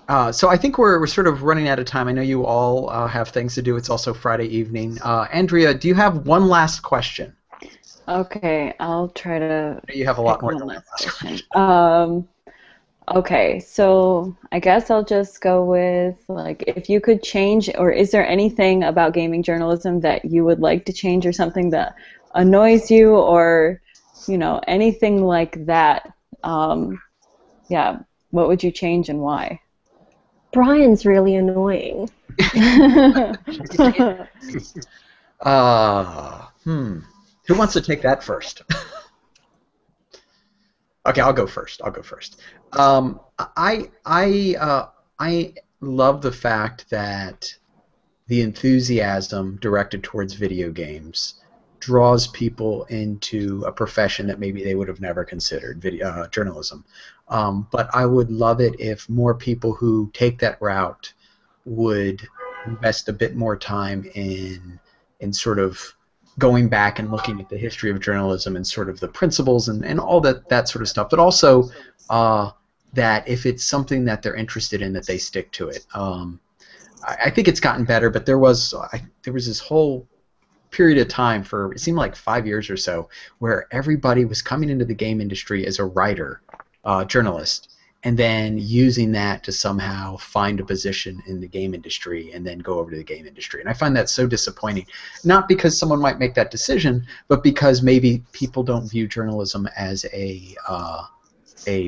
Speaker 1: I think we're sort of running out of time. I know you all have things to do. It's also Friday evening. Andrea, do you have one last question?
Speaker 5: Okay, I'll try to.
Speaker 1: You have a lot more than one last question.
Speaker 5: Okay, so I guess I'll just go with, like, if you could change, or is there anything about gaming journalism that you would like to change, or something that annoys you, or, anything like that? Yeah, what would you change and why?
Speaker 3: Brian's really annoying.
Speaker 1: Who wants to take that first? Okay, I'll go first. I love the fact that the enthusiasm directed towards video games draws people into a profession that maybe they would have never considered, journalism. But I would love it if more people who take that route would invest a bit more time in sort of going back and looking at the history of journalism and sort of the principles and all that sort of stuff, but also that if it's something that they're interested in, that they stick to it. I think it's gotten better, but there was this whole period of time for, it seemed like 5 years or so, where everybody was coming into the game industry as a writer, journalist, and then using that to somehow find a position in the game industry and then go over to the game industry. And I find that so disappointing, not because someone might make that decision, but because maybe people don't view journalism as a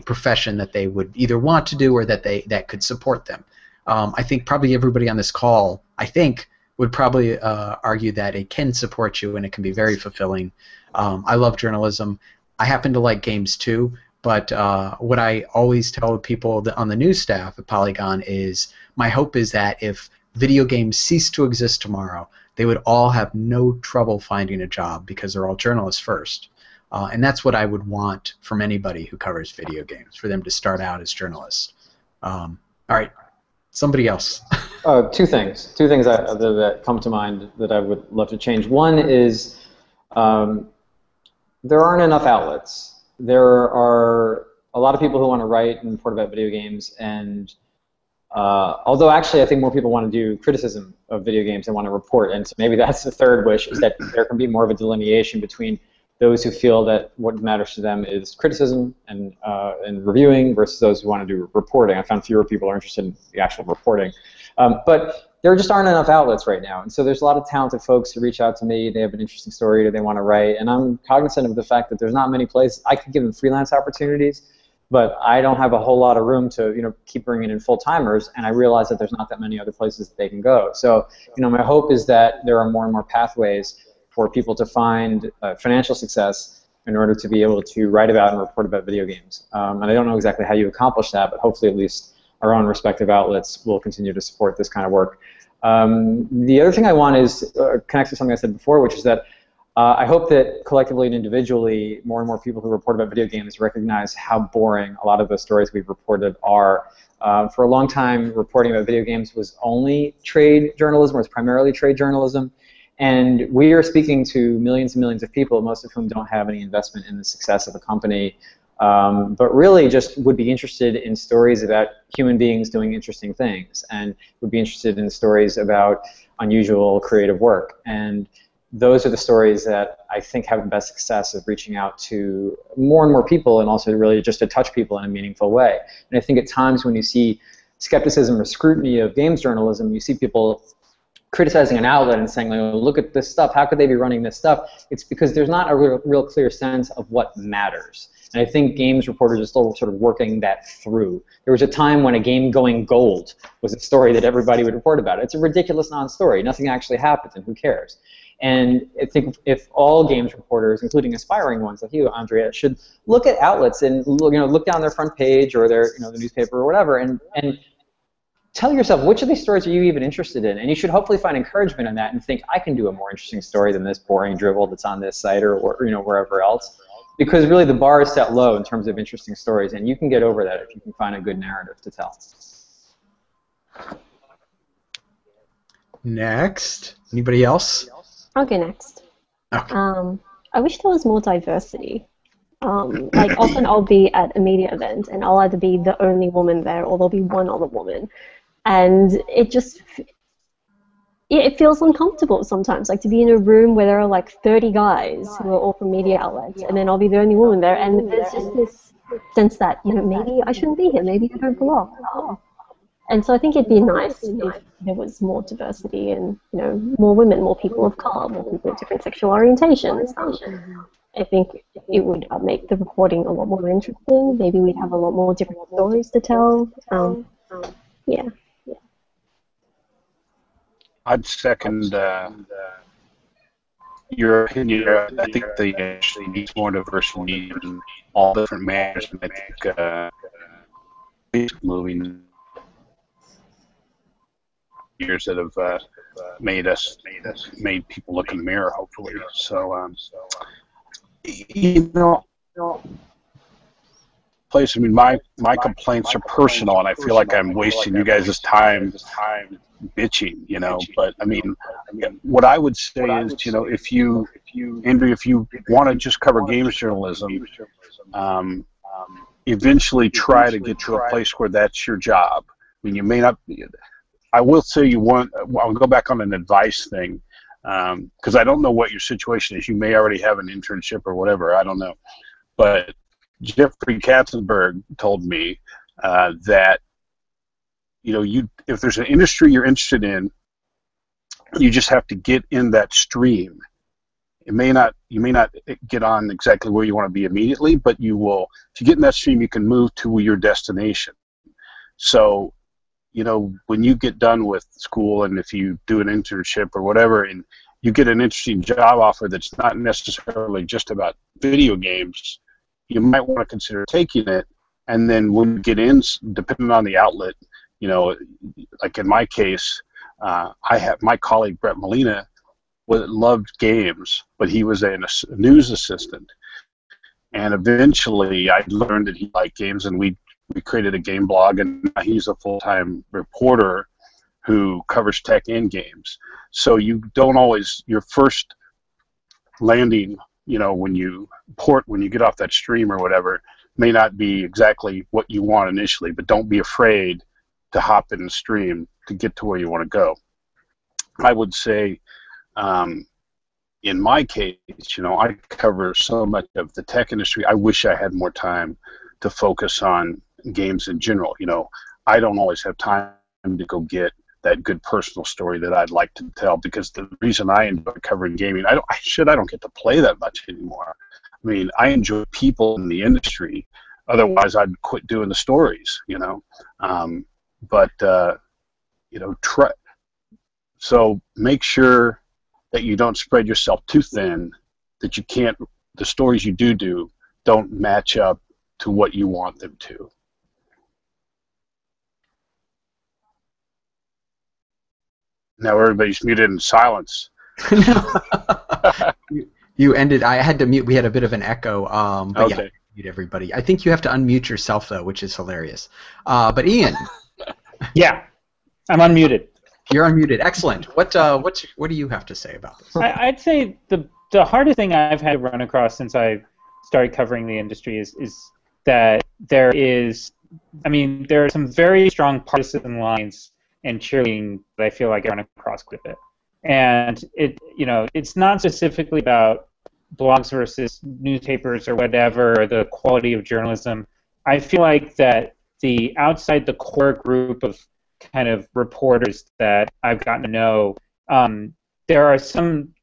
Speaker 1: profession that they would either want to do or that could support them. I think probably everybody on this call, would probably argue that it can support you and it can be very fulfilling. I love journalism. I happen to like games too, but what I always tell people on the news staff at Polygon is my hope is that if video games cease to exist tomorrow, they would all have no trouble finding a job because they're all journalists first. And that's what I would want from anybody who covers video games, for them to start out as journalists. All right, somebody else.
Speaker 2: Two things that come to mind that I would love to change. One is there aren't enough outlets. There are a lot of people who want to write and report about video games, and although actually I think more people want to do criticism of video games than want to report, and so maybe that's the third wish, is that there can be more of a delineation between those who feel that what matters to them is criticism and reviewing versus those who want to do reporting. I found fewer people are interested in the actual reporting. But there just aren't enough outlets right now. And so there's a lot of talented folks who reach out to me. They have an interesting story that they want to write. And I'm cognizant of the fact that there's not many places. I could give them freelance opportunities, but I don't have a whole lot of room to keep bringing in full-timers. And I realize that there's not that many other places that they can go. So my hope is that there are more and more pathways for people to find financial success in order to be able to write about and report about video games. And I don't know exactly how you accomplish that, but hopefully at least our own respective outlets will continue to support this kind of work. The other thing I want is connect to something I said before, which is that I hope that collectively and individually, more and more people who report about video games recognize how boring a lot of the stories we've reported are. For a long time, reporting about video games was only trade journalism, or was primarily trade journalism. And we are speaking to millions and millions of people, most of whom don't have any investment in the success of a company, but really just would be interested in stories about human beings doing interesting things, and would be interested in stories about unusual creative work. And those are the stories that I think have the best success of reaching out to more and more people, and also really just to touch people in a meaningful way. And I think at times when you see skepticism or scrutiny of games journalism, you see people criticizing an outlet and saying, oh, look at this stuff, how could they be running this stuff? It's because there's not a real clear sense of what matters. And I think games reporters are still sort of working that through. There was a time when a game going gold was a story that everybody would report about. It's a ridiculous non-story. Nothing actually happens, and who cares? And I think if all games reporters, including aspiring ones like you, Andrea, should look at outlets and look down their front page or their the newspaper or whatever, and tell yourself, which of these stories are you even interested in? And you should hopefully find encouragement in that and think, I can do a more interesting story than this boring drivel that's on this site or wherever else. Because really the bar is set low in terms of interesting stories, and you can get over that if you can find a good narrative to tell.
Speaker 1: Next. Anybody else?
Speaker 3: I'll go next.
Speaker 1: Okay.
Speaker 3: I wish there was more diversity. Like often I'll be at a media event and I'll either be the only woman there or there'll be one other woman. And it feels uncomfortable sometimes, like to be in a room where there are like 30 guys who are all from media outlets, and then I'll be the only woman there, and there's just this sense that, maybe I shouldn't be here, maybe I don't belong. And so I think it'd be nice if there was more diversity and, more women, more people of color, more people with different sexual orientations. I think it would make the reporting a lot more interesting. Maybe we'd have a lot more different stories to tell. Yeah.
Speaker 4: I'd second your opinion. I think the industry needs more diversity in all different manners. And I think moving years that have made people look in the mirror, hopefully. So, place. I mean, my complaints are personal, and I feel like I'm wasting you guys' time bitching, But I mean, what I would say is, if you, Andrea, if you want to just cover games journalism, eventually try to get to a place where that's your job. I mean, you may not be. I will say I'll go back on an advice thing, because I don't know what your situation is. You may already have an internship or whatever. I don't know. But Jeffrey Katzenberg told me that if there's an industry you're interested in, you just have to get in that stream. You may not get on exactly where you want to be immediately, but you will. If you get in that stream, you can move to your destination. So, when you get done with school, and if you do an internship or whatever, and you get an interesting job offer that's not necessarily just about video games, you might want to consider taking it. And then when you get in, depending on the outlet, like in my case, I have my colleague Brett Molina loved games, but he was a news assistant. And eventually I learned that he liked games, and we created a game blog, and he's a full-time reporter who covers tech and games. So you don't always, your first landing, when you get off that stream or whatever, may not be exactly what you want initially, but don't be afraid to hop in the stream to get to where you want to go. I would say, in my case, I cover so much of the tech industry. I wish I had more time to focus on games in general. I don't always have time to go get that good personal story that I'd like to tell, because the reason I enjoy covering gaming, I don't get to play that much anymore. I mean, I enjoy people in the industry. Otherwise, I'd quit doing the stories. So make sure that you don't spread yourself too thin, that the stories you do don't match up to what you want them to. Now everybody's muted in silence.
Speaker 1: You ended. I had to mute. We had a bit of an echo. But
Speaker 4: okay.
Speaker 1: Yeah, mute everybody. I think you have to unmute yourself though, which is hilarious. But Ian.
Speaker 6: Yeah, I'm unmuted.
Speaker 1: You're unmuted. Excellent. What do you have to say about this?
Speaker 6: I'd say the hardest thing I've had to run across since I started covering the industry is that there are some very strong partisan lines and cheerleading that I feel like I run across quite a bit. And it's not specifically about blogs versus newspapers or whatever, or the quality of journalism. I feel like that outside the core group of kind of reporters that I've gotten to know, there's a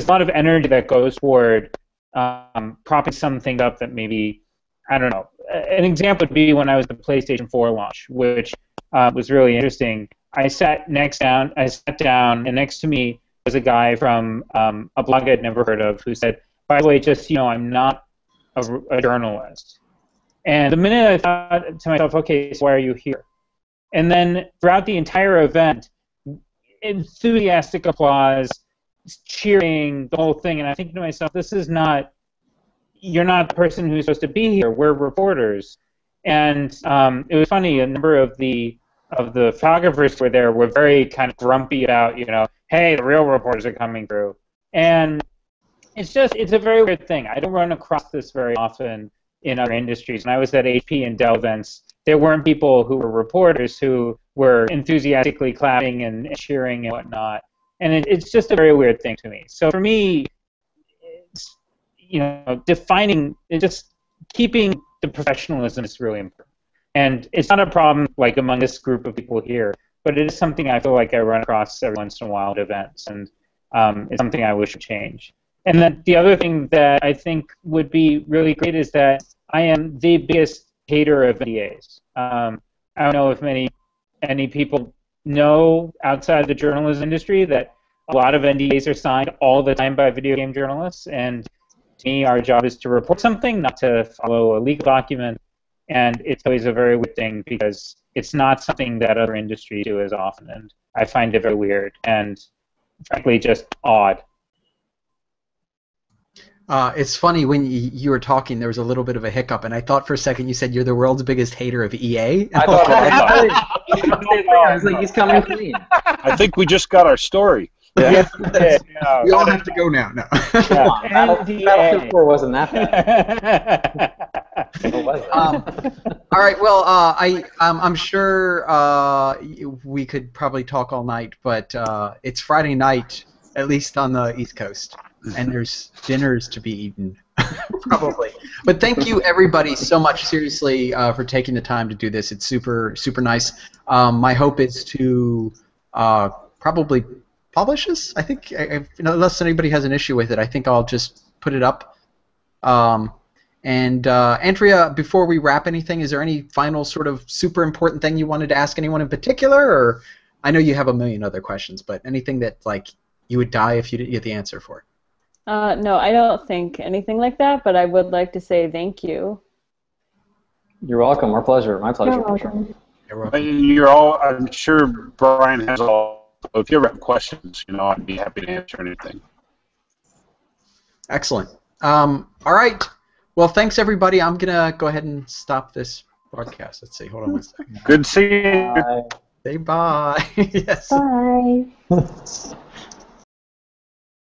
Speaker 6: lot of energy that goes toward propping something up that maybe, I don't know. An example would be when I was at the PlayStation 4 launch, which was really interesting. I sat down, and next to me was a guy from a blog I'd never heard of who said, by the way, just I'm not a journalist. And the minute I thought to myself, okay, so why are you here? And then throughout the entire event, enthusiastic applause, cheering, the whole thing. And I think to myself, you're not the person who's supposed to be here. We're reporters. And it was funny, a number of the photographers were very kind of grumpy about, hey, the real reporters are coming through. And it's a very weird thing. I don't run across this very often in other industries. When I was at HP and Dell events, there weren't people who were reporters who were enthusiastically clapping and cheering and whatnot. And it's just a very weird thing to me. So for me, it's, just keeping the professionalism is really important. And it's not a problem like among this group of people here, but it is something I feel like I run across every once in a while at events, and it's something I wish would change. And then the other thing that I think would be really great is that I am the biggest hater of NDAs. I don't know if any people know outside the journalism industry that a lot of NDAs are signed all the time by video game journalists, and to me, our job is to report something, not to follow a legal document. And it's always a very weird thing because it's not something that other industries do as often, and I find it very weird and, frankly, just odd.
Speaker 1: It's funny, when you were talking, there was a little bit of a hiccup, and I thought for a second you said you're the world's biggest hater of EA.
Speaker 2: I was like, he's coming clean.
Speaker 4: I think we just got our story.
Speaker 1: Yeah. We all have to go now. No.
Speaker 2: Battlefield 4 wasn't that bad.
Speaker 1: All right. Well, I'm sure we could probably talk all night, but it's Friday night, at least on the East Coast, and there's dinners to be eaten. Probably. But thank you, everybody, so much, seriously, for taking the time to do this. It's super, super nice. My hope is to probably publish this. I think, unless anybody has an issue with it, I think I'll just put it up. Andrea, before we wrap anything, is there any final sort of super important thing you wanted to ask anyone in particular? Or I know you have a million other questions, but anything that like you would die if you didn't get the answer for?
Speaker 5: No, I don't think anything like that, but I would like to say thank you.
Speaker 2: You're welcome. Our pleasure. My pleasure.
Speaker 3: You're welcome.
Speaker 1: You're welcome.
Speaker 4: You're all. I'm sure Brian has all. If you ever have questions, I'd be happy to answer anything.
Speaker 1: Excellent. All right. Well, thanks, everybody. I'm going to go ahead and stop this broadcast. Let's see. Hold on one second.
Speaker 4: Good seeing you.
Speaker 2: Bye.
Speaker 1: Say bye. Yes.
Speaker 3: Bye.